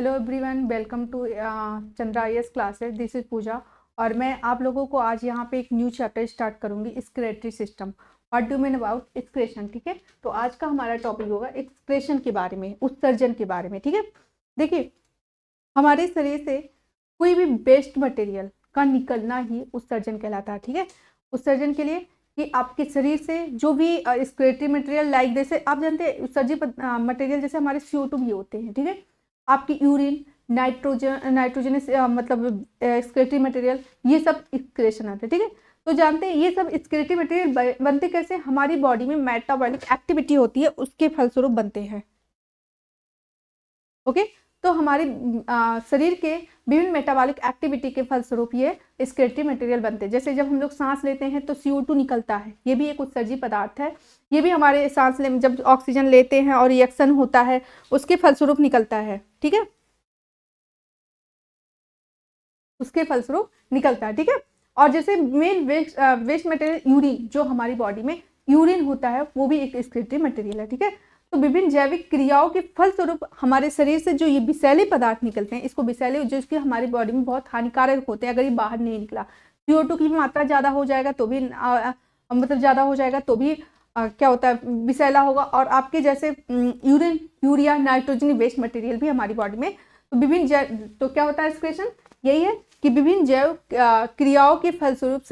Hello everyone, welcome to Chandra IAS classes. This is Pooja और मैं आप लोगों को आज यहाँ पे एक न्यू चैप्टर स्टार्ट करूँगी, excretory system. What do mean about excretion. ठीक है, तो आज का हमारा टॉपिक होगा एक्सक्रेशन के बारे में, उत्सर्जन के बारे में। ठीक है, देखिए हमारे शरीर से कोई भी वेस्ट मटेरियल का निकलना ही उत्सर्जन कहलाता है। ठीक है, उत्सर्जन के लिए कि आपके शरीर से जो भी एक्सक्रेटरी मटेरियल, लाइक जैसे आप जानते हैं उत्सर्जित मटेरियल जैसे हमारे CO2 भी होते हैं। ठीक है, आपकी यूरिन, नाइट्रोजनस मतलब एक्सक्रेटरी मटेरियल, ये सब एक्सक्रेशन आते हैं। ठीक है, तो जानते हैं ये सब एक्सक्रेटरी मटेरियल बनते कैसे, हमारी बॉडी में मेटाबॉलिक एक्टिविटी होती है उसके फलस्वरूप बनते हैं। ओके, तो हमारी शरीर के विभिन्न मेटाबॉलिक एक्टिविटी के फलस्वरूप ये एक्सक्रेटरी मटेरियल बनते हैं। जैसे जब हम लोग सांस लेते हैं तो CO2 निकलता है, ये भी एक उत्सर्जित पदार्थ है। ये भी हमारे सांस ले जब ऑक्सीजन लेते हैं और रिएक्शन होता है उसके फलस्वरूप निकलता है। ठीक है, उसके फलस्वरूप निकलता है। ठीक है, और जैसे मेन वेस्ट मटेरियल यूरिन, जो हमारी बॉडी में यूरिन होता है वो भी एक एक्सक्रेटरी मटेरियल है। ठीक है, तो विभिन्न जैविक क्रियाओं के फलस्वरूप हमारे शरीर से जो ये विषैले पदार्थ निकलते हैं, इसको विषैले, जो इसकी हमारी बॉडी में बहुत हानिकारक होते हैं अगर ये बाहर नहीं निकला। CO2 की मात्रा ज़्यादा हो जाएगा तो भी मतलब ज़्यादा हो जाएगा तो भी क्या होता है, विषैला होगा। और आपके जैसे urine, urea, nitrogen waste material भी हमारी बॉडी में तो विभिन्न तो क्या होता है एक्सक्रेशन, यही है कि विभिन्न जैव क्रियाओं के फलस्वरूप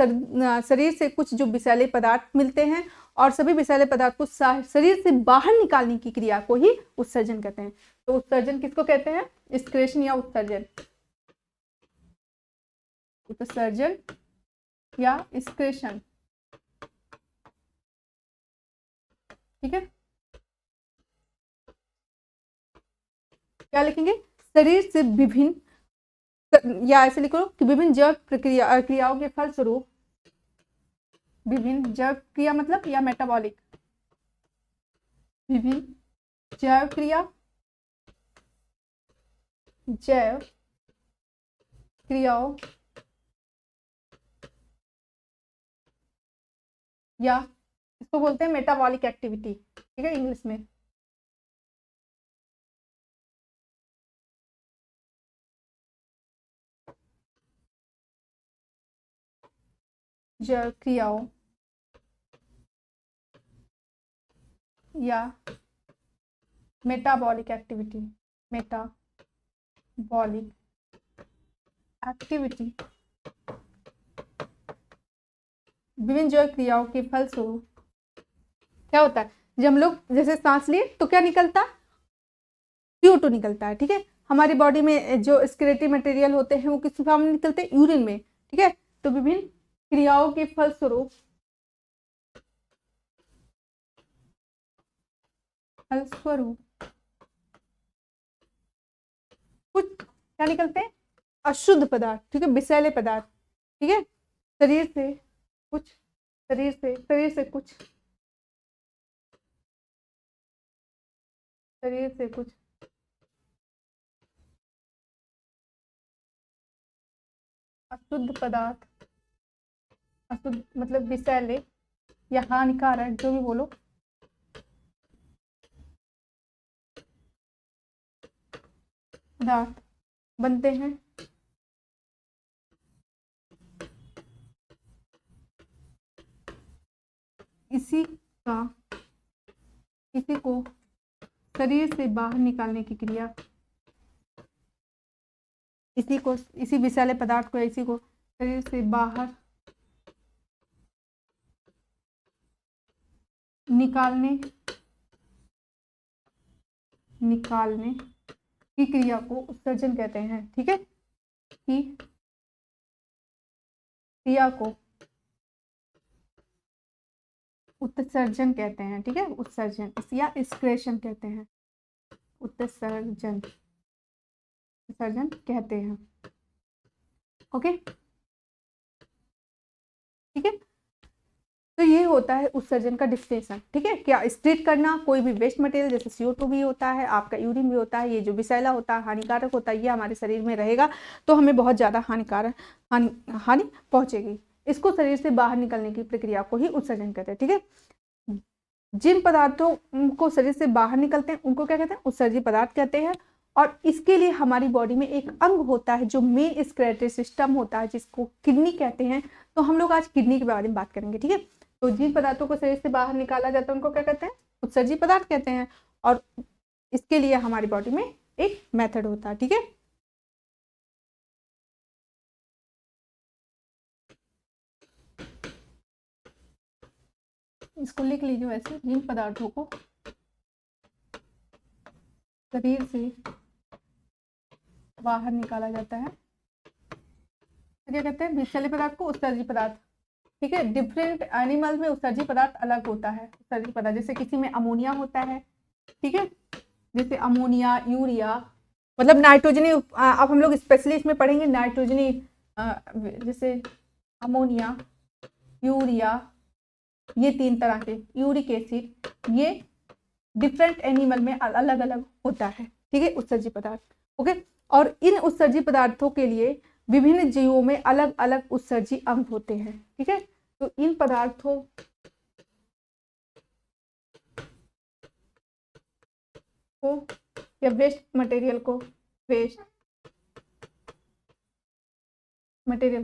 शरीर से कुछ जो विषैले पदार्थ मिलते हैं और सभी विषैले पदार्थ को शरीर से बाहर निकालने की क्रिया को ही उत्सर्जन कहते हैं। तो उत्सर्जन किसको कहते हैं, एक्सक्रेशन या उत्सर्जन। उत्सर्जन या एक्सक्रेशन। ठीक है, क्या लिखेंगे, शरीर से विभिन्न, या ऐसे लिखो कि विभिन्न जैव क्रियाओं के फलस्वरूप, विभिन्न जैव क्रिया मतलब या मेटाबॉलिक, विभिन्न जैव क्रियाओं या इसको बोलते हैं मेटाबॉलिक एक्टिविटी। ठीक है, इंग्लिश में। जैव क्रियाओं या मेटाबॉलिक एक्टिविटी, मेटाबॉलिक एक्टिविटी विभिन्न जैव क्रियाओं के फलस्वरूप क्या होता है, जब हम लोग जैसे सांस लिए तो क्या निकलता, CO2 निकलता है। ठीक है, हमारी बॉडी में जो एक्सक्रेटरी मटेरियल होते हैं वो किस फॉर्म में निकलते हैं, यूरिन में। ठीक है, तो विभिन्न क्रियाओं के फलस्वरूप कुछ क्या निकलते हैं, अशुद्ध पदार्थ। ठीक है, विषैले पदार्थ। ठीक है, शरीर से कुछ अशुद्ध पदार्थ, अशुद्ध मतलब विषैले या हानिकारक, जो भी बोलो, पदार्थ बनते हैं इसी को शरीर से बाहर निकालने की क्रिया, इसी विषैले पदार्थ को, इसी को शरीर से बाहर निकालने की क्रिया को उत्सर्जन कहते हैं। ठीक है, कि क्रिया को उत्सर्जन कहते हैं। ठीक है, उत्सर्जन या एक्सक्रेशन कहते हैं, उत्सर्जन कहते हैं। ओके, ठीक है, तो ये होता है उत्सर्जन का डिस्टिंक्शन। ठीक है, क्या एक्सक्रीट करना, कोई भी वेस्ट मटेरियल जैसे CO2 भी होता है, आपका यूरिन भी होता है, ये जो विषैला होता है, हानिकारक होता है, ये हमारे शरीर में रहेगा तो हमें बहुत ज़्यादा हानि पहुंचेगी। इसको शरीर से बाहर निकलने की प्रक्रिया को ही उत्सर्जन कहते हैं। ठीक है, जिन पदार्थों को शरीर से बाहर निकलते हैं उनको क्या कहते हैं, उत्सर्जित पदार्थ कहते हैं। और इसके लिए हमारी बॉडी में एक अंग होता है जो मेन एक्सक्रीटरी सिस्टम होता है, जिसको किडनी कहते हैं। तो हम लोग आज किडनी के बारे में बात करेंगे, ठीक है। तो जिन पदार्थों को शरीर से बाहर निकाला जाता है उनको क्या कहते हैं? उत्सर्जी पदार्थ कहते हैं। और इसके लिए हमारी बॉडी में एक मेथड होता है, ठीक है। इसको लिख लीजिए वैसे, जिन पदार्थों को शरीर से बाहर निकाला जाता है तो क्या कहते हैं? विषैले पदार्थ को उत्सर्जी पदार्थ, ठीक है। डिफरेंट एनिमल में उत्सर्जी पदार्थ अलग होता है। उत्सर्जी पदार्थ जैसे किसी में अमोनिया होता है, ठीक है, जैसे अमोनिया, यूरिया, मतलब नाइट्रोजनी। अब हम लोग स्पेशली इसमें पढ़ेंगे नाइट्रोजनी, जैसे अमोनिया, यूरिया, ये 3 तरह के, यूरिक एसिड, ये डिफरेंट एनिमल में अलग अलग होता है, ठीक है, उत्सर्जी पदार्थ। ओके, और इन उत्सर्जी पदार्थों के लिए विभिन्न जीवों में अलग अलग उत्सर्जी अंग होते हैं, ठीक है। तो इन पदार्थों को या वेस्ट मटेरियल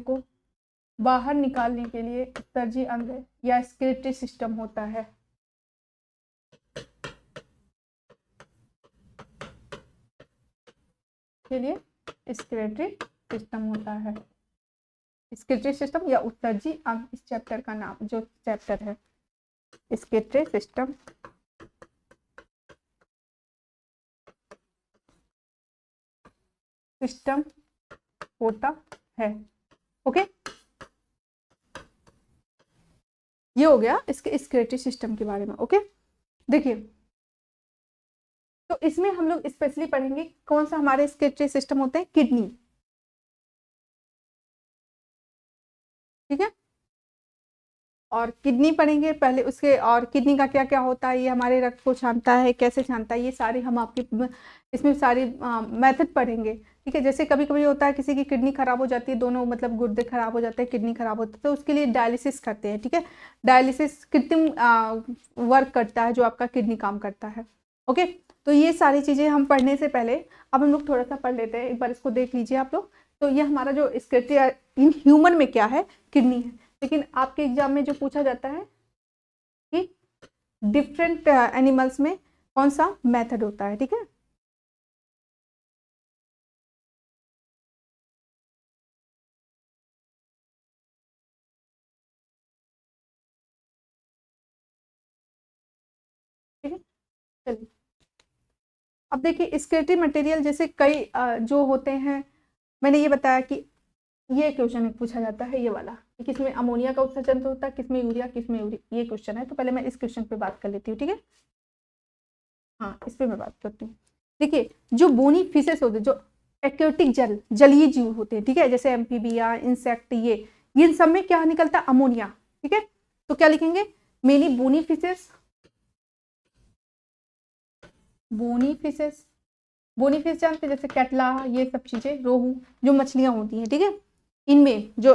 को बाहर निकालने के लिए उत्सर्जी अंग या एक्सक्रीटरी सिस्टम होता है। के लिए एक्सक्रीटरी सिस्टम होता है। एक्सक्रीटरी सिस्टम या उत्सर्जी अंग, इस चैप्टर का नाम, जो चैप्टर है एक्सक्रीटरी सिस्टम। सिस्टम होता है। ओके, ये हो गया इसके एक्सक्रीटरी सिस्टम के बारे में। ओके, देखिए, तो इसमें हम लोग स्पेशली पढ़ेंगे कौन सा हमारे एक्सक्रीटरी सिस्टम होते हैं? किडनी, ठीक है। और किडनी पढ़ेंगे पहले उसके, और किडनी का क्या क्या होता है, ये हमारे रक्त को छानता है, कैसे छानता है, ये सारे हम आपके इसमें सारी मेथड पढ़ेंगे, ठीक है। जैसे कभी कभी होता है किसी की किडनी खराब हो जाती है, दोनों मतलब गुर्दे खराब हो जाते हैं, किडनी खराब होती है, तो उसके लिए डायलिसिस करते हैं, ठीक है। डायलिसिस कृत्रिम वर्क करता है जो आपका किडनी काम करता है। ओके, तो ये सारी चीज़ें हम पढ़ने से पहले अब हम लोग थोड़ा सा पढ़ लेते हैं, एक बार इसको देख लीजिए आप लोग। तो ये हमारा जो एक्सक्रीटरी इन ह्यूमन में क्या है? किडनी है। लेकिन आपके एग्जाम में जो पूछा जाता है कि डिफरेंट एनिमल्स में कौन सा मेथड होता है, ठीक है। ठीक है, चलिए अब देखिए एक्सक्रीटरी मटेरियल जैसे कई जो होते हैं, मैंने ये बताया कि ये क्वेश्चन पूछा जाता है, ये वाला कि किसमें अमोनिया का उत्सर्जन होता है, किसमें यूरिया, किसमें ये क्वेश्चन है। तो पहले मैं इस क्वेश्चन पे बात कर लेती हूँ, ठीक है। हाँ, इस पे मैं बात करती हूँ। देखिए, जो बोनी फिशेस होते हैं, जो एक्वेटिक जलीय जीव होते हैं, ठीक है, जैसे एम्फीबिया, इंसेक्ट, ये इन सब में क्या निकलता है? अमोनिया, ठीक है। तो क्या लिखेंगे? Many bony fishes, bony fish जानते हैं, जैसे कैटला, ये सब चीजें, रोहू, जो मछलियां होती हैं, ठीक है। इनमें जो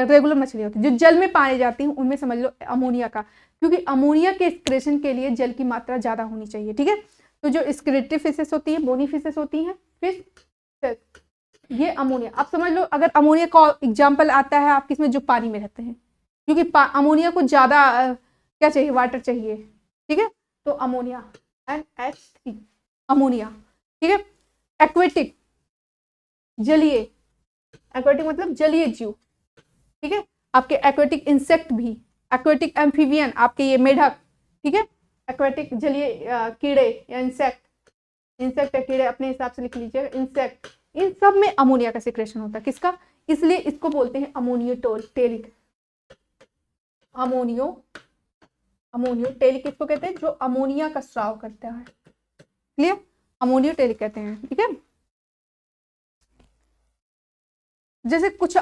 रेगुलर मछलियां होती हैं जो जल में पाई जाती हैं, उनमें समझ लो अमोनिया का, क्योंकि अमोनिया के एक्सक्रेशन के लिए जल की मात्रा ज्यादा होनी चाहिए, ठीक है। तो जो एक्सक्रीटरी फिशेस होती हैं, बोनी फिशेस होती हैं, फिश, ये अमोनिया। आप समझ लो, अगर अमोनिया का एग्जाम्पल आता है आप किसमें? जो पानी में रहते हैं, क्योंकि अमोनिया को ज्यादा क्या चाहिए? वाटर चाहिए, ठीक है। तो अमोनिया NH3, अमोनिया, ठीक है। एक्वेटिक, जलीय, एक्वेटिक मतलब जलीय जीव, ठीक है। आपके एक्वेटिक इंसेक्ट भी, एक्वेटिक एम्फीबियन, आपके ये मेढक, ठीक है। एक्वेटिक जलीय कीड़े या इंसेक्ट या कीड़े, अपने हिसाब से लिख लीजिए, इंसेक्ट, इन सब में अमोनिया का सिक्रेशन होता है। किसका? इसलिए इसको बोलते हैं अमोनियोटेलिक। अमोनियोटेलिक किसको कहते हैं? जो अमोनिया का स्राव करता है, क्लियर? अमोनियोटेलिक कहते हैं, ठीक है। जैसे कुछ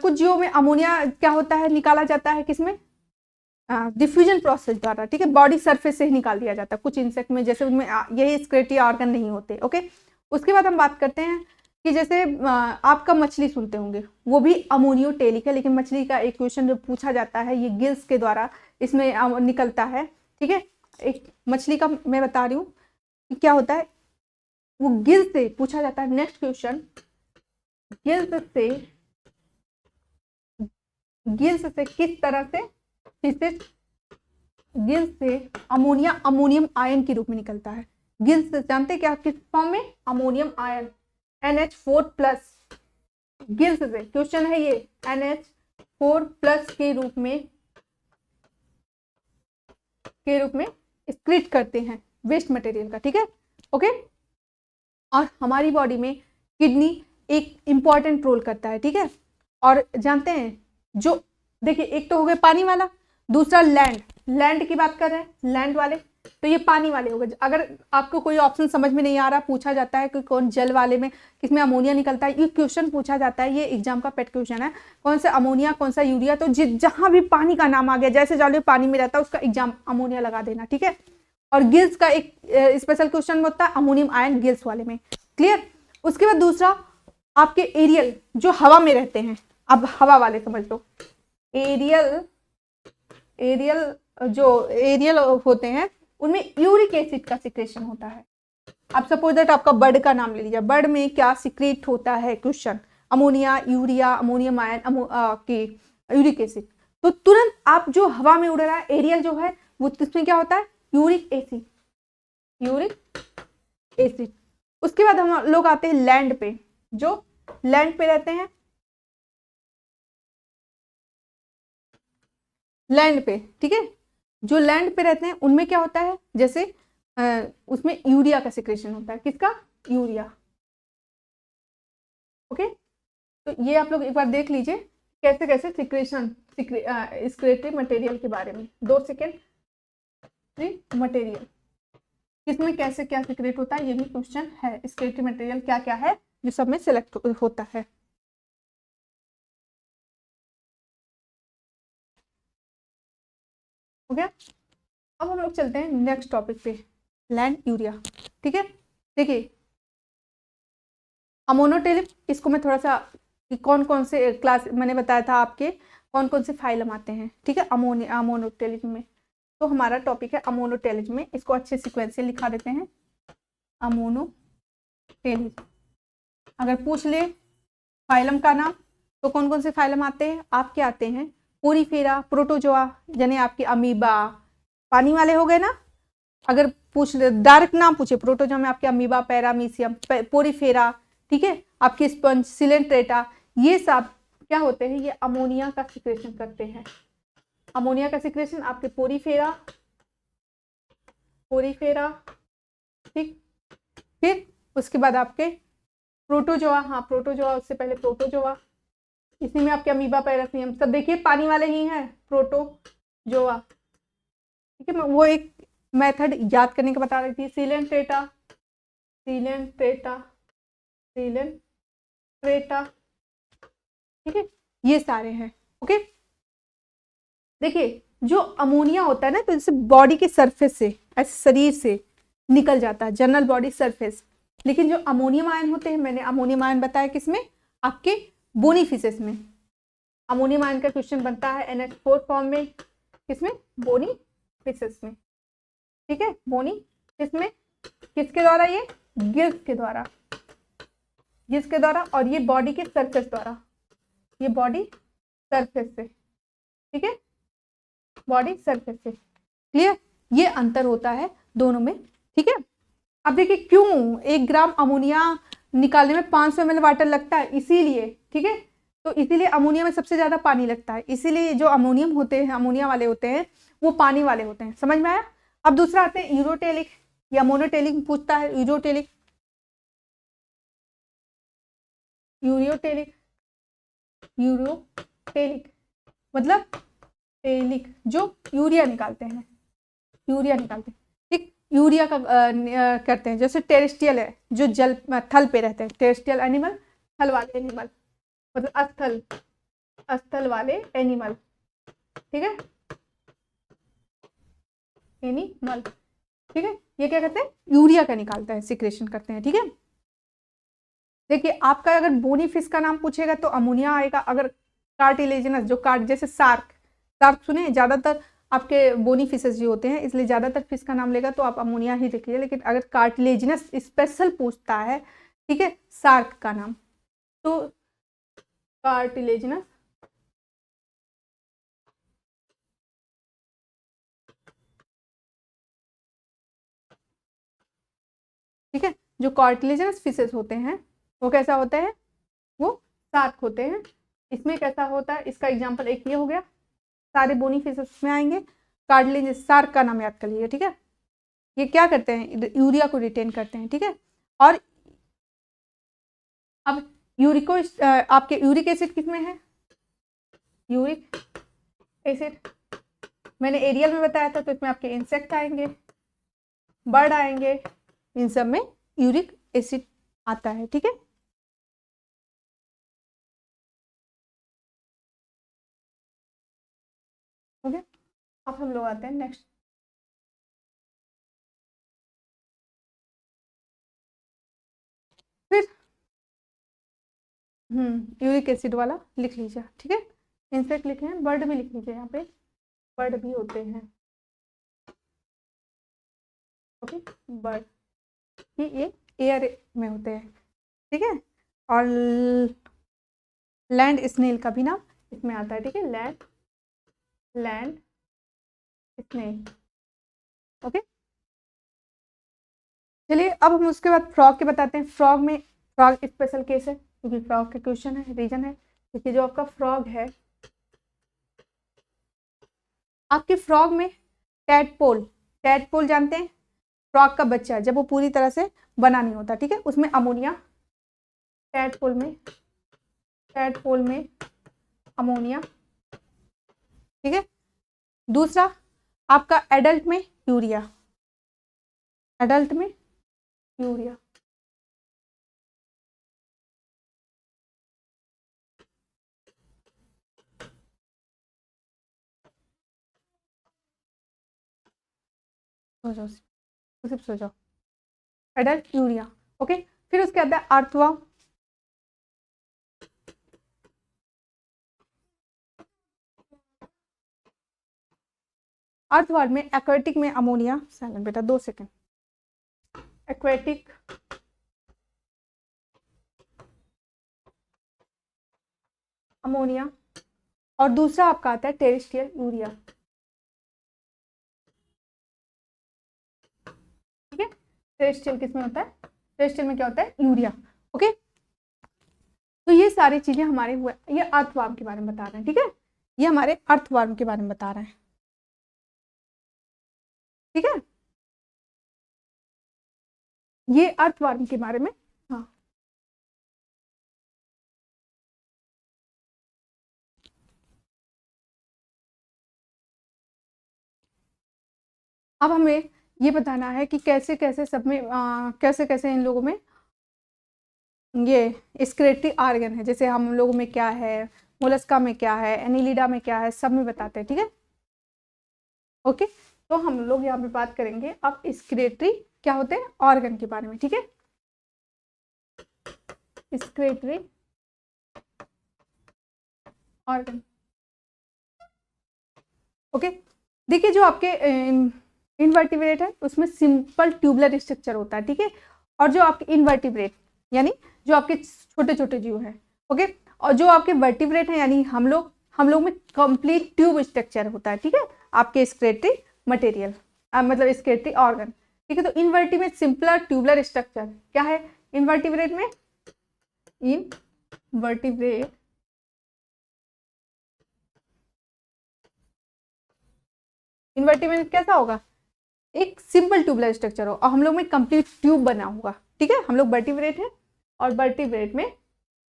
जीवों में अमोनिया क्या होता है? निकाला जाता है किसमें? डिफ्यूजन प्रोसेस द्वारा, ठीक है। बॉडी सरफेस से ही निकाल दिया जाता है एक्वेटिक इंसेक्ट में, जैसे उनमें यही एक्सक्रीटरी ऑर्गन नहीं होते। ओके, उसके बाद हम बात करते हैं कि जैसे आपका मछली सुनते होंगे, वो भी अमोनियोटेलिक है, लेकिन मछली का एक क्वेश्चन जो पूछा जाता है, ये गिल्स के द्वारा इसमें निकलता है, ठीक है। एक मछली का मैं बता रही हूँ कि क्या होता है, वो गिल्स से पूछा जाता है। नेक्स्ट क्वेश्चन, गिल्स से किस तरह से थीसिस, गिल्स से अमोनियम आयन के रूप में निकलता है। गिल्स से जानते क्या किस फॉर्म में, अमोनियम आयन NH4+, गिल्स से क्वेश्चन है ये, NH4+ के रूप में एक्सक्रीट करते हैं वेस्ट मटेरियल का, ठीक है, ओके। और हमारी बॉडी में किडनी एक इंपॉर्टेंट रोल करता है, ठीक है। और जानते हैं जो, देखिए एक तो हो गए पानी वाला, दूसरा लैंड की बात कर रहे हैं, लैंड वाले, तो ये पानी वाले हो गए। अगर आपको कोई ऑप्शन समझ में नहीं आ रहा, पूछा जाता है कि कौन जल वाले में किसमें अमोनिया निकलता है, ये क्वेश्चन पूछा जाता है, ये एग्जाम का पेट क्वेश्चन है, कौन सा अमोनिया कौन सा यूरिया, तो जहां भी पानी का नाम आ गया, जैसे जाले पानी में रहता है उसका एग्जाम अमोनिया लगा देना, ठीक है। और गिल्स का एक स्पेशल क्वेश्चन होता है अमोनियम आयन गिल्स वाले में, क्लियर। उसके बाद दूसरा आपके एरियल जो हवा में रहते हैं, अब हवा वाले समझ लो, एरियल होते हैं उनमें यूरिक एसिड का सिक्रेशन होता है। अब सपोज दैट आपका बर्ड का नाम ले लीजिए, बर्ड में क्या सिक्रेट होता है, question ammonia, urea, ammonium ion, uric acid. तो तुरंत आप जो हवा में उड़ रहा है एरियल जो है वो इसमें क्या होता है, यूरिक एसिड। उसके बाद हम लोग आते हैं लैंड पे, जो लैंड पे रहते हैं, लैंड पे, ठीक है, जो लैंड पे रहते हैं उनमें क्या होता है, जैसे उसमें यूरिया का सिक्रेशन होता है, किसका, यूरिया, ओके। तो ये आप लोग एक बार देख लीजिए कैसे कैसे सिक्रेशन, एक्सक्रीटरी मटेरियल के बारे में। 2 सेकेंड, मटेरियल किसमें कैसे क्या सिक्रेट होता है, ये भी क्वेश्चन है। एक्सक्रीटरी मटेरियल क्या क्या है जो सब में सिलेक्ट होता है, हो गया। अब हम लोग चलते हैं नेक्स्ट टॉपिक पे, लैंड यूरिया, ठीक है। देखिए अमोनोटेलिक, इसको मैं थोड़ा सा कौन कौन से क्लास मैंने बताया था आपके, कौन कौन से फाइलम आते हैं, ठीक है, अमोनोटेलिक में। तो हमारा टॉपिक है अमोनोटेलिक में, इसको अच्छे सीक्वेंस से लिखा देते हैं, अमोनोटेलिक। अगर पूछ ले फाइलम का नाम तो कौन कौन से फाइलम आते हैं, आपके आते हैं पोरीफेरा, प्रोटोजोआ, यानी आपके अमीबा, पानी वाले हो गए ना। अगर पूछ डायरेक्ट नाम पूछे, प्रोटोजोआ में आपके अमीबा, पैरामीशियम, पोरीफेरा, ठीक है, आपके स्पंज, सिलेंट्रेटा, ये सब क्या होते हैं, ये अमोनिया का सिक्रेशन करते हैं। अमोनिया का सिक्रेशन आपके पोरीफेरा, ठीक। फिर उसके बाद आपके प्रोटोजोआ, हाँ प्रोटोजोआ, उससे पहले प्रोटोजोआ, इसी में आपके अमीबा, पैरामीशियम सब देखिए पानी वाले ही हैं, प्रोटोजोआ, ठीक है। वो एक मेथड याद करने का बता रही थी, सिलेंट्रेटा, ठीक है, ये सारे हैं, ओके। देखिए जो अमोनिया होता है ना, तो जैसे बॉडी के सरफेस से, ऐसे शरीर से निकल जाता है, जनरल बॉडी सरफेस। लेकिन जो अमोनियम आयन होते हैं, मैंने अमोनियम आयन बताया किसमें, आपके बोनी फिशेस में। अमोनियम आयन का क्वेश्चन बनता है NH4 फॉर्म में, किसमें, बोनी फिशेस में, ठीक है, बोनी फिश में, किसके द्वारा, ये गिल्स के द्वारा, और ये बॉडी के सरफेस द्वारा, ये बॉडी सरफेस से, ठीक है, बॉडी सरफेस से, क्लियर। ये अंतर होता है दोनों में, ठीक है। अब देखिए क्यों 1 ग्राम अमोनिया निकालने में 500 ml वाटर लगता है, इसीलिए, ठीक है। तो इसीलिए अमोनिया में सबसे ज्यादा पानी लगता है, इसीलिए जो अमोनियम होते हैं, अमोनिया वाले होते हैं, वो पानी वाले होते हैं, समझ में आया। अब दूसरा आते हैं यूरोटेलिक, या मोनोटेलिक पूछता है, यूरोटेलिक मतलब टेलिक, जो यूरिया निकालते हैं, ठीक। यूरिया का करते हैं, जैसे टेरेस्ट्रियल है, जो जल थल पे रहते हैं, टेरेस्ट्रियल एनिमल, थल वाले एनिमल, मतलब स्थल वाले एनिमल, ठीक है, एनिमल, ठीक है। ये क्या करते हैं, यूरिया का निकालता है, सिक्रेशन करते हैं, ठीक है। देखिए आपका अगर बोनी फिश का नाम पूछेगा तो अमोनिया आएगा। अगर कार्टिलेजिनस, जो कार्ट, जैसे सार्क सुने, ज्यादातर आपके बोनी फिशेस जो होते हैं, इसलिए ज़्यादातर फिश का नाम लेगा तो आप अमोनिया ही लिखिए। लेकिन अगर कार्टिलेजिनस स्पेशल पूछता है, ठीक है, शार्क का नाम, तो कार्टिलेजिनस ठीक है, जो कार्टिलेजिनस फिशेस होते हैं वो कैसा होता है, वो शार्क होते हैं। इसमें कैसा होता है, इसका एग्जांपल एक ये हो गया, सारे बोनी फिशेस में आएंगे। कार्टिलेजिनस शार्क का नाम याद कर लीजिए, ठीक है। ये क्या करते हैं, यूरिया को रिटेन करते हैं, ठीक है। और अब यूरिको आपके यूरिक एसिड किसमें है, यूरिक एसिड मैंने एरियल में बताया था, तो इसमें आपके इंसेक्ट आएंगे, बर्ड आएंगे, इन सब में यूरिक एसिड आता है, ठीक है। ओके, अब हम लोग आते हैं नेक्स्ट। फिर यूरिक एसिड वाला लिख लीजिए, ठीक है। इंसेक्ट लिखे हैं, बर्ड भी लिख लीजिए, यहाँ पे बर्ड भी होते हैं, ओके। बर्ड ये एयर में होते हैं, ठीक है। और लैंड स्नेल का भी नाम इसमें आता है, ठीक है, लैंड स्नेल, ओके। चलिए अब हम उसके बाद फ्रॉग के बताते हैं। फ्रॉग में फ्रॉग स्पेशल केस है, क्योंकि फ्रॉग का क्वेश्चन है, रीजन है, क्योंकि जो आपका फ्रॉग है, आपके फ्रॉग में टैडपोल जानते हैं, फ्रॉग का बच्चा जब वो पूरी तरह से बना नहीं होता, ठीक है, उसमें अमोनिया, टैडपोल में अमोनिया, ठीक है। दूसरा आपका एडल्ट में यूरिया, सो जाओ, एडल्ट यूरिया, ओके। फिर उसके बाद अर्थवर्म, अर्थवर्म में एक्वेटिक में अमोनिया, साइलेंट बेटा 2 सेकेंड, एक्वेटिक अमोनिया, और दूसरा आपका आता है टेरेस्ट्रियल यूरिया, ठीक है। टेरेस्ट्रियल किसमें होता है, टेरेस्ट्रियल में क्या होता है, यूरिया, ओके। तो ये सारी चीजें हमारे हुए, ये अर्थवर्म के बारे में बता रहे हैं, ठीक है, ये हमारे अर्थवर्म के बारे में बता रहे हैं, ठीक है, ये अर्थवर्म के बारे में। हाँ, अब हमें ये बताना है कि कैसे कैसे सब में कैसे कैसे इन लोगों में ये स्क्लेटरी ऑर्गन है, जैसे हम लोगों में क्या है, मोलस्का में क्या है, एनिलिडा में क्या है, सब में बताते हैं, ठीक है, ओके। तो हम लोग यहाँ पे बात करेंगे अब स्क्लेटरी क्या होते हैं ऑर्गन के बारे में, ठीक है। स्क्लेटरी ऑर्गन, ओके। देखिए जो आपके इनवर्टिब्रेट है उसमें सिंपल ट्यूबुलर स्ट्रक्चर होता है, ठीक है। और जो आपके इनवर्टिब्रेट यानी जो आपके छोटे छोटे जीव हैं, ओके, और जो आपके वर्टिब्रेट हैं यानी हम लोग में कंप्लीट ट्यूब स्ट्रक्चर होता है, ठीक है, आपके स्क्लेटरी मटेरियल मतलब स्क्लेटरी ऑर्गन, ठीक है। तो इनवर्टिब्रेट सिंपलर ट्यूबुलर स्ट्रक्चर क्या है, इनवर्टिब्रेट में इनवर्टिब्रेट कैसा होगा, एक सिंपल ट्यूबुलर स्ट्रक्चर हो और हम लोग में कंप्लीट ट्यूब बना होगा, ठीक है। हम लोग वर्टिब्रेट है और वर्टिब्रेट में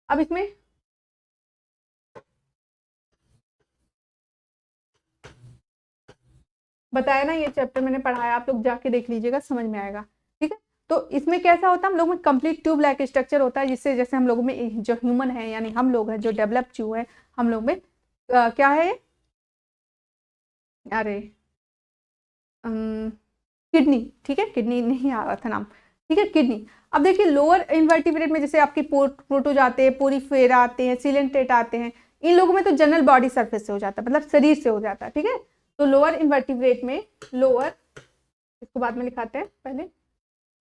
अब इसमें बताया ना, ये चैप्टर मैंने पढ़ाया, आप लोग जाके देख लीजिएगा, समझ में आएगा, ठीक है। तो इसमें कैसा होता है, हम लोग में कंप्लीट ट्यूब लाइक स्ट्रक्चर होता है, जिससे जैसे हम लोगों में जो ह्यूमन है यानी हम लोग हैं जो डेवलप चू है, हम लोग में क्या है, अरे किडनी, ठीक है, किडनी नहीं आ रहा था नाम, ठीक है, किडनी। अब देखिए लोअर इन्वर्टिब्रेट में जैसे आपके प्रोटोज आते हैं, पोरीफेरा आते हैं, सिलेंट्रेट आते हैं, इन लोगों में तो जनरल बॉडी सरफेस से हो जाता है, मतलब शरीर से हो जाता है, ठीक है। तो लोअर इन्वर्टिब्रेट में, लोअर, इसको बाद में लिखाते हैं, पहले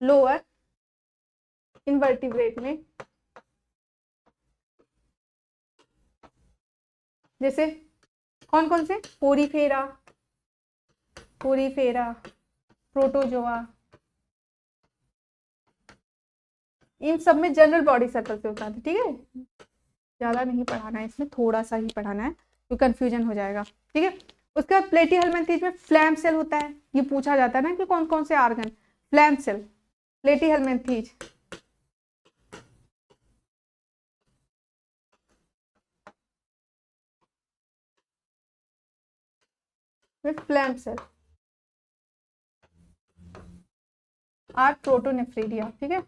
लोअर इन्वर्टिब्रेट में जैसे कौन कौन से, पोरीफेरा, पोरीफेरा, प्रोटोजोआ, इन सब में जनरल बॉडी सर्कल से होता है, ठीक है। ज़्यादा नहीं पढ़ाना है इसमें, थोड़ा सा ही पढ़ाना है तो कंफ्यूजन हो जाएगा, ठीक है। उसके बाद प्लेटीहेल्मिन्थेज में फ्लैम सेल होता है, ये पूछा जाता है ना कि कौन कौन से organ, flame cell, platyhelminthes, with flame cell are protonephridia, ठीक है।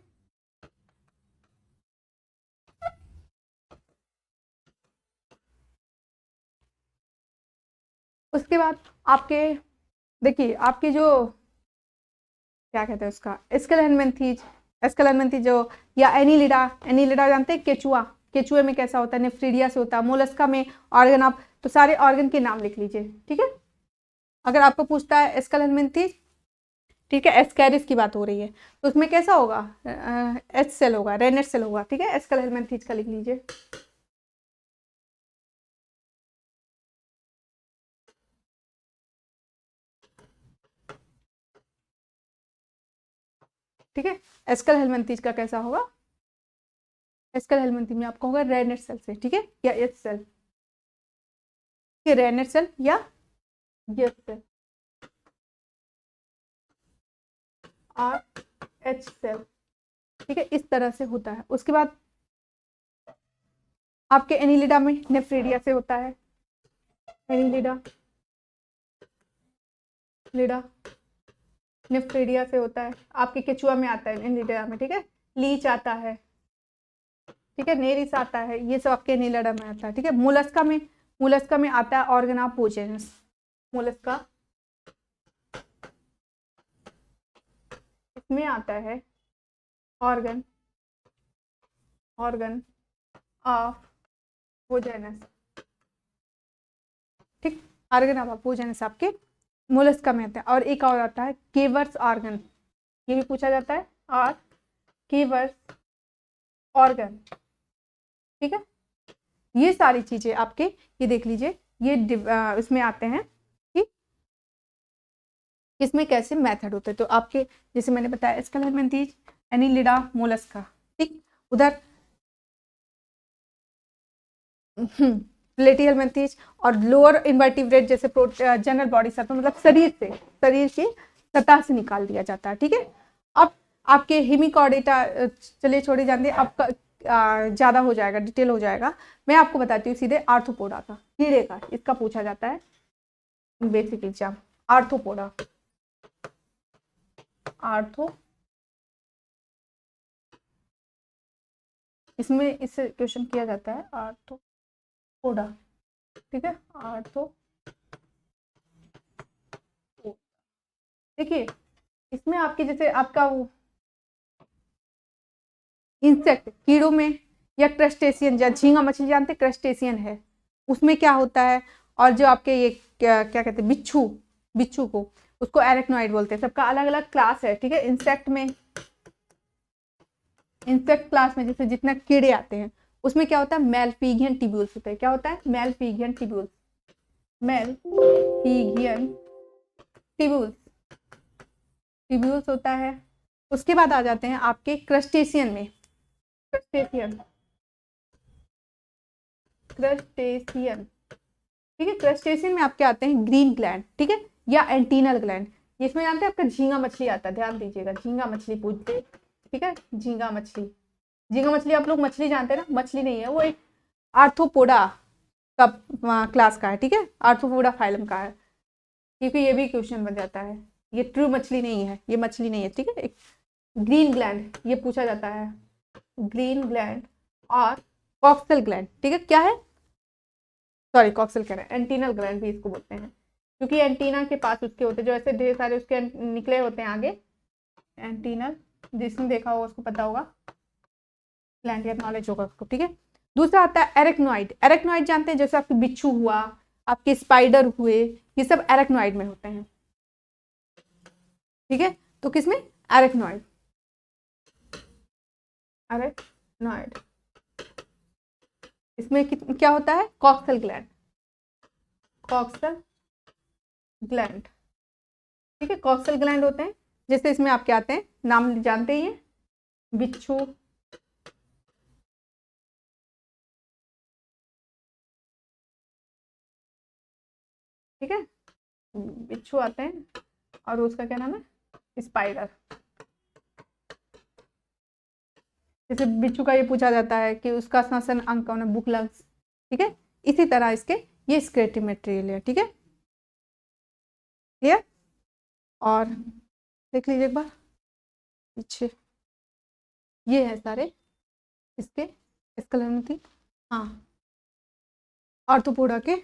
उसके बाद आपके देखिए, आपके जो क्या कहते हैं उसका, स्केलेनमेंथीज, स्केलेनमेंथीज जो, या एनीलिडा, एनीलिडा जानते हैं, केचुआ, केचुए में कैसा होता है, नेफ्रीडिया से होता है, मोलस्का में ऑर्गन, आप तो सारे ऑर्गन के नाम लिख लीजिए, ठीक है। अगर आपको पूछता है स्केलेनमेंथीज, ठीक है, एस्कैरिस की बात हो रही है, तो उसमें कैसा होगा, एच सेल होगा, रेनेट सेल होगा, ठीक है। स्केलेनमेंथीज का लिख लीजिए। ठीक है, स्केलेनमेंथीज का कैसा होगा, स्केलेनमेंथीज में आपका होगा रेनेट सेल से, ठीक है, या एच सेल, रेनेट सेल या H cell, or H cell, ठीक है, इस तरह से होता है। उसके बाद आपके एनीलिडा में नेफ्रीडिया से होता है, एनीलिडा, लिडा नेफ्रीडिया से होता है। आपके केचुआ में आता है, एनीलिडा में, ठीक है, लीच आता है, ठीक है, नेरिस आता है, ये सब आपके एनीलिडा में आता है, ठीक है। मोलस्का में, मोलस्का में आता है ऑर्गन ऑफ पोजेनस, मोलस्का इसमें आता है ऑर्गन, ऑर्गन ऑफ पोजेनस, ठीक, ऑर्गन ऑफ पोजेनस आपके मोलस्का में आता है। और एक और आता है केवर्स ऑर्गन, ये भी पूछा जाता है, और केवर्स ऑर्गन, ठीक है। ये सारी चीजें आपके, ये देख लीजिए, ये इसमें आते हैं कि इसमें कैसे मेथड होते हैं। तो आपके जैसे मैंने बताया, स्केलेनमेंथीज, एनीलिडा, मोलस्का, ठीक। उधर प्लेटीहेल्मिन्थेज और लोअर इन्वर्टिब्रेट जैसे जनरल बॉडी सर्कल, मतलब शरीर से, शरीर की सतह से निकाल दिया जाता है, ठीक है। अब आपके हेमिकॉर्डेटा, चलिए छोड़े जानते हैं, आपका ज़्यादा हो जाएगा, डिटेल हो जाएगा, मैं आपको बताती हूँ सीधे आर्थ्रोपोडा का, कीड़े का, इसका पूछा जाता है बेसिक एग्जाम, आर्थ्रोपोडा, आर्थो, इसमें इससे क्वेश्चन किया जाता है आर्थ्रोपोडा, ठीक है, आर्थो, देखिए इसमें आपके जैसे आपका वो इंसेक्ट, कीड़ों में, या क्रस्टेशियन, या झींगा मछली जानते हैं, क्रस्टेशियन है, उसमें क्या होता है। और जो आपके ये क्या कहते हैं, बिच्छू, बिच्छू को, उसको एरेक्नोइड बोलते हैं, सबका अलग अलग क्लास है, ठीक है। इंसेक्ट में, इंसेक्ट क्लास में जैसे जितना कीड़े आते हैं, उसमें क्या होता है, मेलफिगियन टिब्यूल्स होते हैं, क्या होता है, मेलफिगियन टिब्यूल्स, मेलफिगियन टिब्यूल्स, टिब्यूल्स होता है। उसके बाद आ जाते हैं आपके क्रस्टेशियन में, क्रस्टेशियन, क्रस्टेशियन, ठीक है। क्रस्टेशियन में आपके आते हैं ग्रीन ग्लैंड, ठीक है, या एंटीनल ग्लैंड। इसमें जानते हैं आपका झींगा मछली आता है, ध्यान दीजिएगा, झींगा मछली पूछते, ठीक है, झींगा मछली, झींगा मछली आप लोग मछली जानते हैं ना, मछली नहीं है वो, एक आर्थ्रोपोडा का क्लास का है, ठीक है, आर्थ्रोपोडा फाइलम का है, क्योंकि ये भी क्वेश्चन बन जाता है, ये ट्रू मछली नहीं है, ये मछली नहीं है, ठीक है। एक ग्रीन ग्लैंड, ये पूछा जाता है, ग्रीन ग्लैंड और कॉक्सल ग्लैंड, ठीक है, क्या है, सॉरी कॉक्सल कह रहे हैं, एंटीनल ग्लैंड भी इसको बोलते हैं, क्योंकि एंटीना के पास उसके होते हैं, जो ऐसे ढेर सारे उसके निकले होते हैं आगे, एंटीनल, जिसने देखा होगा उसको पता होगा, ग्लैंड नॉलेज होगा उसको, ठीक है। दूसरा आता है एरेक्नोइड, एरेक्नोइड जानते हैं, जैसे आपके बिच्छू हुआ, आपके स्पाइडर हुए, ये सब एरेक्नोइड में होते हैं, ठीक है। तो किसमें? Arachnoid, arachnoid. इसमें क्या होता है? कॉक्सल ग्लैंड, कॉक्सल ग्लैंड, ठीक है। कॉक्सल ग्लैंड होते हैं, जैसे इसमें आपके आते हैं, नाम जानते ही हैं, बिच्छू, ठीक है, बिच्छू आते हैं, और उसका क्या नाम है? स्पाइडर। जैसे बिच्छू का ये पूछा जाता है कि उसका श्वसन अंग कौन है? बुक लंग्स, ठीक है। इसी तरह इसके ये स्केलेटल मटेरियल है, ठीक है, क्लियर। और देख लीजिए एक बार पीछे, ये है सारे इसके स्केलेटल, हाँ, आर्थ्रोपोडा के।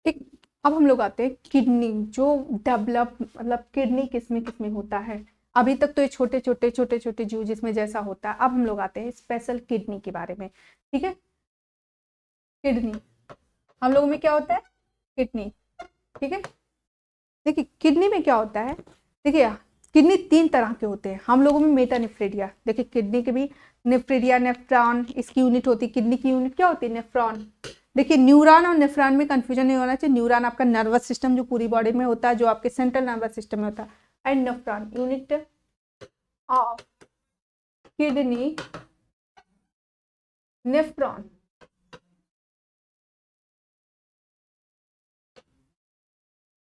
ठीक, अब हम लोग आते हैं किडनी, जो डेवलप, मतलब किडनी किसमें किसमें होता है। अभी तक तो ये छोटे छोटे छोटे छोटे जीव जिसमें जैसा होता है, अब हम लोग आते हैं स्पेशल किडनी के बारे में, ठीक है। किडनी हम लोगों में क्या होता है? किडनी, ठीक है। देखिए किडनी में क्या होता है, देखिए किडनी 3 तरह के होते हैं हम लोगों में। मेटानेफ्रेडिया, देखिए किडनी के भी नेफ्रेडिया, नेफ्रॉन इसकी यूनिट होती है। किडनी की यूनिट क्या होती है? नेफ्रॉन। देखिए न्यूरॉन और नेफ्रॉन में कंफ्यूजन नहीं होना चाहिए। न्यूरॉन आपका नर्वस सिस्टम जो पूरी बॉडी में होता है, जो आपके सेंट्रल नर्वस सिस्टम में होता है, and nephron unit of kidney, nephron,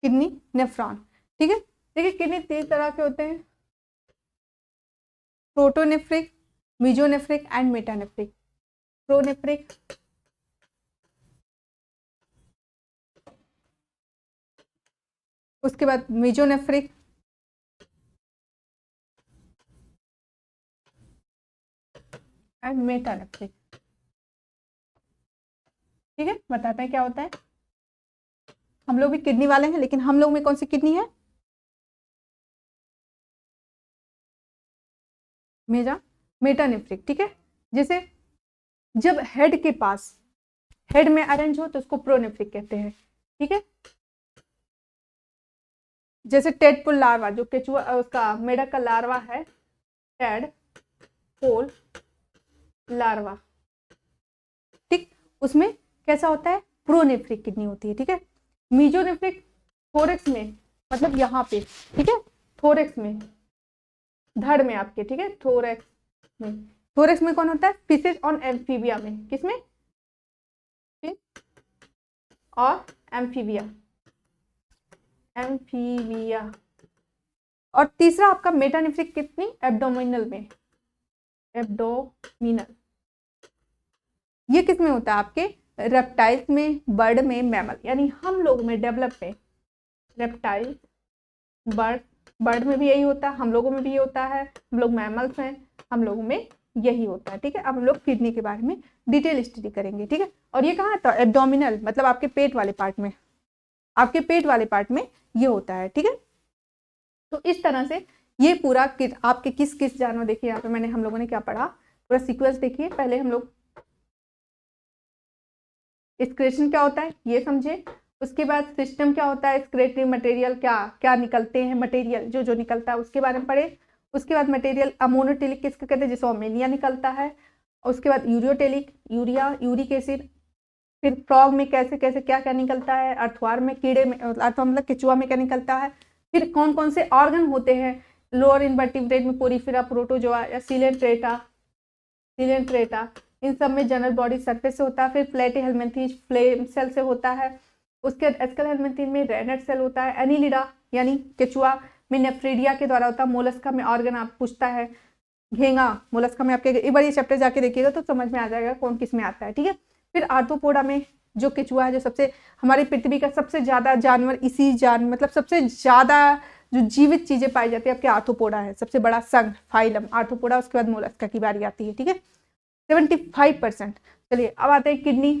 kidney, nephron, ठीक है। देखिए किडनी 3 तरह के होते हैं, प्रोटोनेफ्रिक, मीजोनेफ्रिक एंड मेटानेफ्रिक। प्रोनेफ्रिक, उसके बाद मीजोनेफ्रिक, एंड मेटानेफ्रिक, ठीक है। बताते हैं क्या होता है। हम लोग भी किडनी वाले हैं, लेकिन हम लोग में कौन सी किडनी है? मेटानेफ्रिक, ठीक है। जैसे जब हेड के पास, हेड में अरेंज हो तो उसको प्रोनेफ्रिक कहते हैं, ठीक है। जैसे टेडपोल लार्वा, जो केचुआ उसका मेढक का लार्वा है, टेडपोल लार्वा, ठीक, उसमें कैसा होता है? प्रोनेफ्रिक किडनी होती है, ठीक है। मीजोनेफ्रिक थोरेक्स में, मतलब यहाँ पे, ठीक है, थोरेक्स में, धड़ में आपके, ठीक है, थोरेक्स में। थोरेक्स में कौन होता है? फिशेज ऑन एम्फीबिया में, किसमें? और एम्फीबिया, एम्फीबिया। और तीसरा आपका मेटानेफ्रिक किडनी एब्डोमिनल में, एब्डोमिनल। ये किस में होता है? आपके रेप्टाइल्स में, बर्ड में, मैमल, यानी हम लोग में डेवलप में, रेप्टाइल, बर्ड, बर्ड में भी यही होता है, हम लोगों में भी ये होता है, हम लोग मैमल्स हैं, हम लोगों में यही होता है, ठीक है। अब हम लोग किडनी के बारे में डिटेल स्टडी करेंगे, ठीक है। और ये कहाँ आता है? एब्डोमिनल, मतलब आपके पेट वाले पार्ट में, आपके पेट वाले पार्ट में ये होता है, ठीक है। तो इस तरह से ये पूरा आपके किस किस जानवर, देखिए यहाँ पे मैंने, हम लोगों ने क्या पढ़ा, पूरा सीक्वेंस देखिए। पहले हम लोग एक्सक्रीशन क्या होता है ये समझे, उसके बाद सिस्टम क्या होता है, एक्सक्रीटरी मटेरियल क्या क्या निकलते हैं, मटेरियल जो जो निकलता है उसके बारे में पढ़े। उसके बाद मटेरियल अमोनोटेलिक किसको कहते हैं? जिसमें अमोनिया निकलता है। उसके बाद यूरियोटेलिक, यूरिया, यूरिक एसिड। फिर फ्रॉग में कैसे कैसे क्या क्या निकलता है, अर्थवार में, कीड़े में, अर्थवा मतलब केचुआ में क्या निकलता है। फिर कौन कौन से ऑर्गन होते हैं, लोअर इनवर्टिब्रेट में पोरीफेरा, प्रोटोजोआ या सीलेंट्रेटा, सीलेंट्रेटा, इन सब में जनरल बॉडी सरफेस से होता है। फिर प्लेटिहेल्मिन्थीज फ्लेम सेल से होता है। उसके बाद एस्केलेहेल्मिन्थीज में रेनेट सेल होता है। एनिलिडा यानी केचुआ में नेफ्रीडिया के द्वारा होता है। मोलस्का में ऑर्गन आप पूछता है, घेंगा मोलस्का में आपके, एक बार ये चैप्टर जाके देखिएगा तो समझ में आ जाएगा कौन किस में आता है, ठीक है। फिर आर्थ्रोपोडा में जो केचुआ है, जो सबसे हमारी पृथ्वी का सबसे ज्यादा जानवर, इसी मतलब सबसे ज्यादा जो जीवित चीजें पाई जाती है आपके आर्थ्रोपोडा है, सबसे बड़ा संघ फाइलम आर्थ्रोपोडा। उसके बाद मोलस्का की बारी आती है, ठीक है, 75%। चलिए अब आते हैं किडनी।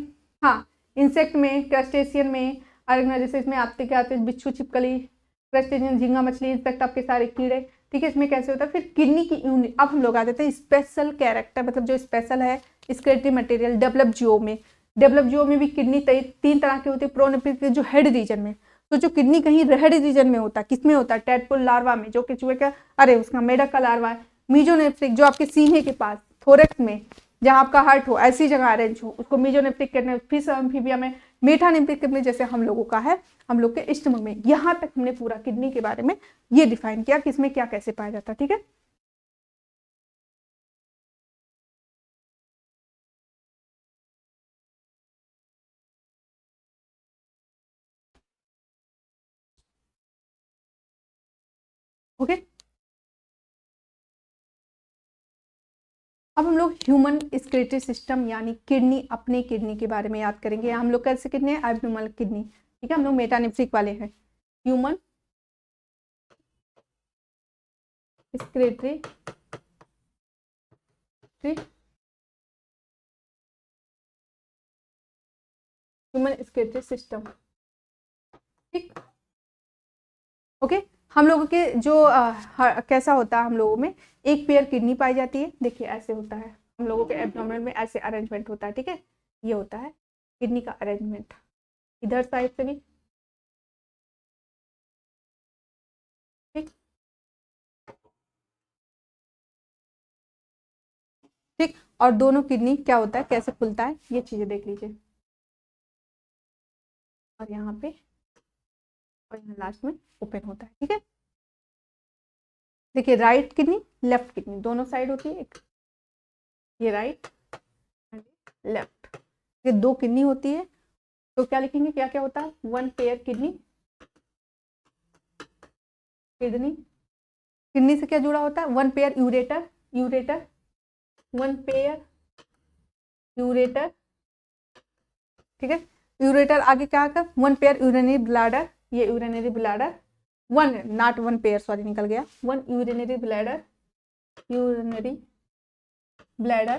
हाँ, इंसेक्ट में, क्रस्टेशियन में, ऑर्गेनाइजेशन में आते क्या आते हैं? बिच्छू, छिपकली, क्रस्टेशियन, झींगा मछली, इंसेक्ट आपके सारे कीड़े, ठीक है, इसमें कैसे होता है। फिर किडनी की यूनिट, अब हम लोग आ जाते हैं स्पेशल कैरेक्टर, मतलब जो स्पेशल है स्क्लेटरी मटेरियल डेवलप जियो में। डेवलप जियो में भी किडनी 3 तरह की होती है प्रोनेफ्रिक जो हेड रीजन में। तो जो किडनी कहीं हेड रीजन में होता है, किसमें होता है, टेडपोल लार्वा में, जो कि चूहे का, अरे उसका मेढक का लार्वा है। मीजोनेफ्रिक जो आपके सीने के पास थोरेक्स में जहाँ आपका हार्ट हो ऐसी जगह अरेंज हो, उसको मीजोनेफ्रिक कहते हैं। फिश एम्फीबिया में मेटानेफ्रिक में, जैसे हम लोगों का है, हम लोग के स्टमक में। यहाँ तक हमने पूरा किडनी के बारे में ये डिफाइन किया कि इसमें क्या कैसे पाया जाता है। ठीक है, ओके। अब हम लोग ह्यूमन स्क्लेटरी सिस्टम यानी किडनी, अपने किडनी के बारे में याद करेंगे। हम लोग कैसे किडनी है, एब्डोमिनल किडनी। ठीक है, हम लोग मेटानेफ्रिक वाले हैं। Human excretory human excretory system. ठीक, ओके। हम लोगों के जो कैसा होता है, हम लोगों में एक पेयर किडनी पाई जाती है। देखिए ऐसे होता है, हम लोगों के एब्डोमेन में ऐसे अरेंजमेंट होता है। ठीक है, ये होता है किडनी का अरेंजमेंट। इधर साइड से भी, ठीक ठीक। और दोनों किडनी क्या होता है, कैसे खुलता है, ये चीजें देख लीजिए। और यहाँ पे, और यहाँ लास्ट में ओपन होता है। ठीक है, देखिए राइट किडनी लेफ्ट किडनी दोनों साइड होती है। एक ये राइट एंड लेफ्ट, ये 2 किडनी होती है। तो क्या लिखेंगे, क्या क्या होता है, 1 पेयर किडनी। किडनी, किडनी से क्या जुड़ा होता है, 1 pair ureter, ureter 1 pair ureter. ठीक है, यूरेटर आगे क्या आकर 1 पेयर यूरिनरी ब्लैडर, ये urinary bladder 1 not 1 pair, sorry निकल गया, 1 यूरिनरी ब्लैडर, यूरिनरी ब्लैडर।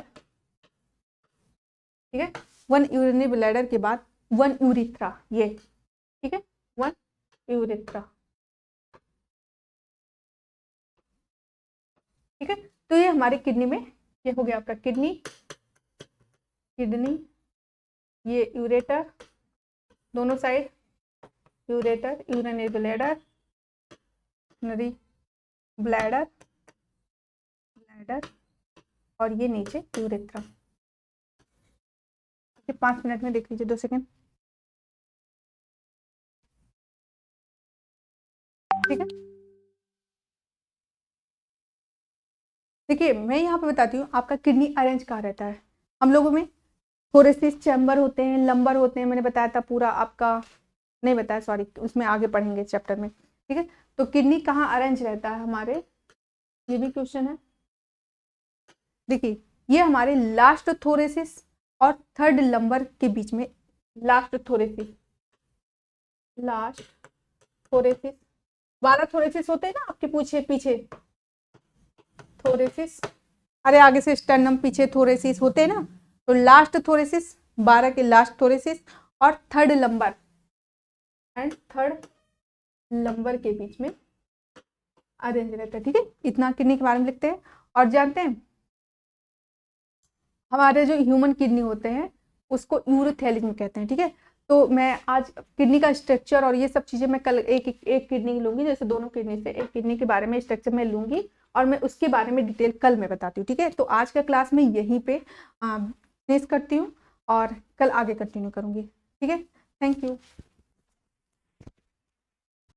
ठीक है, 1 यूरिनरी ब्लैडर के बाद 1 यूरिथ्रा, ये ठीक है, 1 यूरिथ्रा। ठीक है, तो ये हमारी किडनी में, ये हो गया आपका किडनी, किडनी, ये यूरेटर दोनों side, ureter, urinary bladder, urinary bladder, bladder, और ये नीचे यूरेथ्रा। 5 मिनट में देख लीजिए, 2 सेकेंड। ठीक है, देखिए मैं यहाँ पे बताती हूँ आपका किडनी अरेंज कहाँ रहता है। हम लोगों में थोरेसिस चैम्बर होते हैं, लंबर होते हैं, मैंने बताया था पूरा आपका, नहीं बताया सॉरी, उसमें आगे पढ़ेंगे चैप्टर में। ठीक है, तो किडनी कहाँ अरेंज रहता है हमारे, ये भी क्वेश्चन है। देखिए ये हमारे लास्ट थोरेसिस और थर्ड लंबर के बीच में, last thoracic, last thoracic, 12 thoracic होते हैं ना आपके पूछे पीछे, थोरेसिस, अरे आगे से स्टर्नम पीछे थोरेसिस होते हैं ना। तो लास्ट थोरेसिस 12 के लास्ट थोरेसिस और third lumbar and third lumbar के बीच में अरेंज रहता है। ठीक है, इतना किडनी के बारे में लिखते हैं। और जानते हैं हमारे जो ह्यूमन किडनी होते हैं उसको यूरोथैलिक में कहते हैं। ठीक है, तो मैं आज किडनी का स्ट्रक्चर और ये सब चीज़ें मैं कल एक किडनी लूंगी, जैसे दोनों किडनी से एक किडनी के बारे में स्ट्रक्चर मैं लूंगी और मैं उसके बारे में डिटेल कल मैं बताती हूँ। ठीक है, तो आज का क्लास में यहीं पे फिनिश करती हूँ और कल आगे कंटिन्यू करूँगी। ठीक है, थैंक यू।